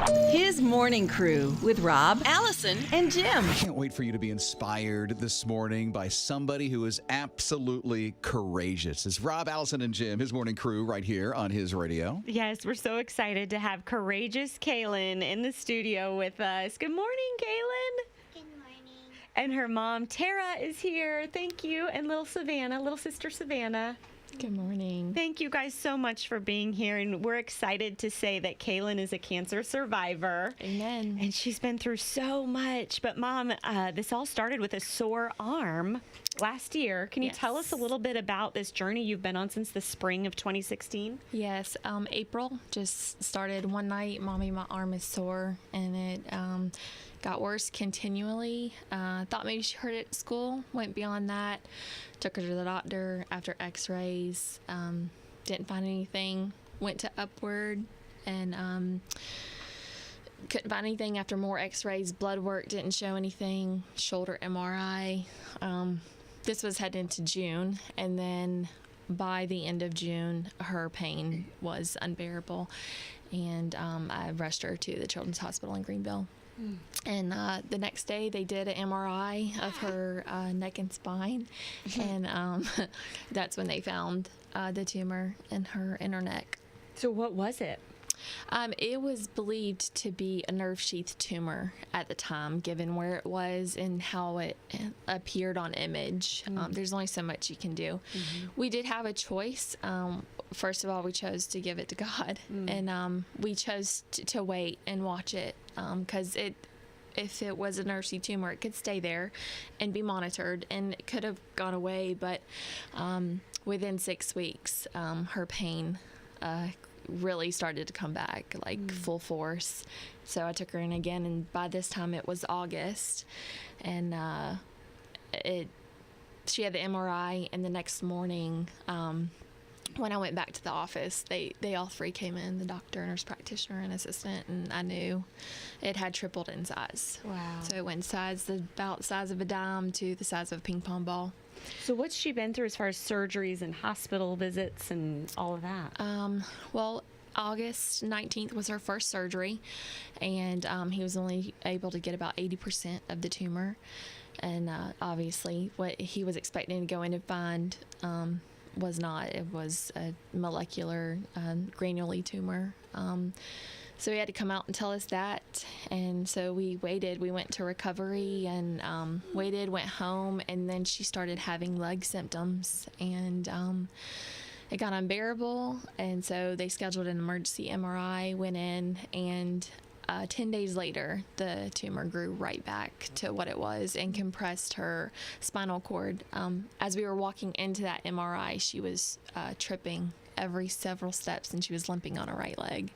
His morning crew with Rob, Allison, and Jim. Can't wait for you to be inspired this morning by somebody who is absolutely courageous. It's Rob, Allison, and Jim, his morning crew, right here on his radio. Yes, we're so excited to have courageous Cailynn in the studio with us. Good morning, Cailynn. Good morning. And her mom, Tara, is here. Thank you. And little sister Savannah. Good morning. Thank you guys so much for being here. And we're excited to say that Cailynn is a cancer survivor. Amen. And she's been through so much. But Mom, this all started with a sore arm last year. Can you tell us a little bit about this journey you've been on since the spring of 2016? Yes, April just started one night. Mommy, my arm is sore, and it got worse continually. Thought maybe she hurt it at school. Went beyond that. Took her to the doctor after x-rays. Didn't find anything. Went to Upward and couldn't find anything after more x-rays. Blood work didn't show anything. Shoulder MRI. This was heading into June, and then by the end of June, her pain was unbearable, and I rushed her to the Children's Hospital in Greenville. And the next day, they did an MRI of her neck and spine, and that's when they found the tumor in her inner neck. So what was it? It was believed to be a nerve sheath tumor at the time, given where it was and how it appeared on image. There's only so much you can do. We did have a choice. First of all, we chose to give it to God, and we chose to wait and watch it, because if it was a nerve sheath tumor, it could stay there and be monitored, and it could have gone away. But within 6 weeks, her pain really started to come back, like full force. So I took her in again, and by this time it was August, and she had the MRI, and the next morning, when I went back to the office, they all three came in, the doctor, nurse practitioner, and assistant, and I knew it had tripled in size. Wow. So it went about the size of a dime to the size of a ping pong ball. So what's she been through as far as surgeries and hospital visits and all of that? Well, August 19th was her first surgery, and he was only able to get about 80% of the tumor. And obviously what he was expecting to go in and find was not. It was a molecular granule tumor. So he had to come out and tell us that, and so we waited. We went to recovery and waited, went home, and then she started having leg symptoms, and it got unbearable, and so they scheduled an emergency MRI, went in, and 10 days later, the tumor grew right back to what it was and compressed her spinal cord. As we were walking into that MRI, she was tripping every several steps, and she was limping on her right leg.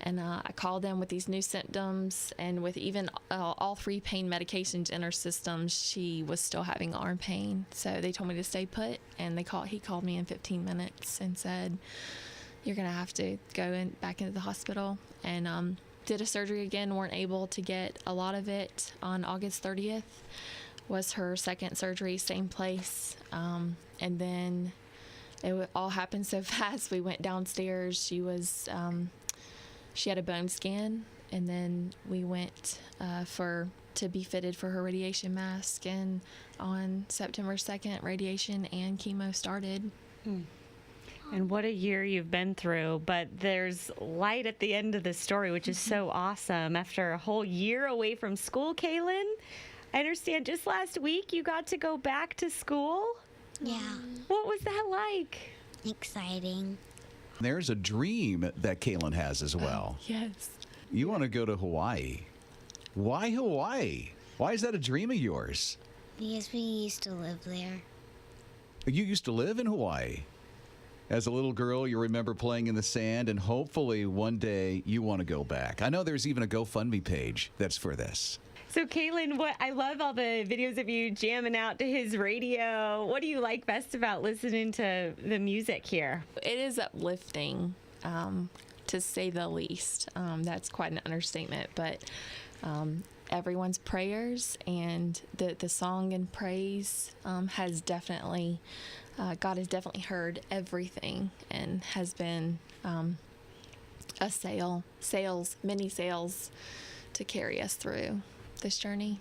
And I called them with these new symptoms, and with even all three pain medications in her system, she was still having arm pain. So they told me to stay put, and he called me in 15 minutes and said, "You're gonna have to go back into the hospital." And did a surgery again, weren't able to get a lot of it. On August 30th was her second surgery, same place, and then it all happened so fast. We went downstairs. She had a bone scan, and then we went to be fitted for her radiation mask. And on September 2nd, radiation and chemo started. And what a year you've been through, but there's light at the end of the story, which is so awesome. After a whole year away from school, Cailynn, I understand just last week you got to go back to school? Yeah. What was that like? Exciting. There's a dream that Cailynn has as well. Yes. You want to go to Hawaii. Why Hawaii? Why is that a dream of yours? Because we used to live there. You used to live in Hawaii. As a little girl, you remember playing in the sand, and hopefully one day you want to go back. I know there's even a GoFundMe page that's for this. So Cailynn, I love all the videos of you jamming out to his radio. What do you like best about listening to the music here? It is uplifting, to say the least. That's quite an understatement, but everyone's prayers and the song and praise has definitely, God has definitely heard everything and has been a many sails to carry us through this journey.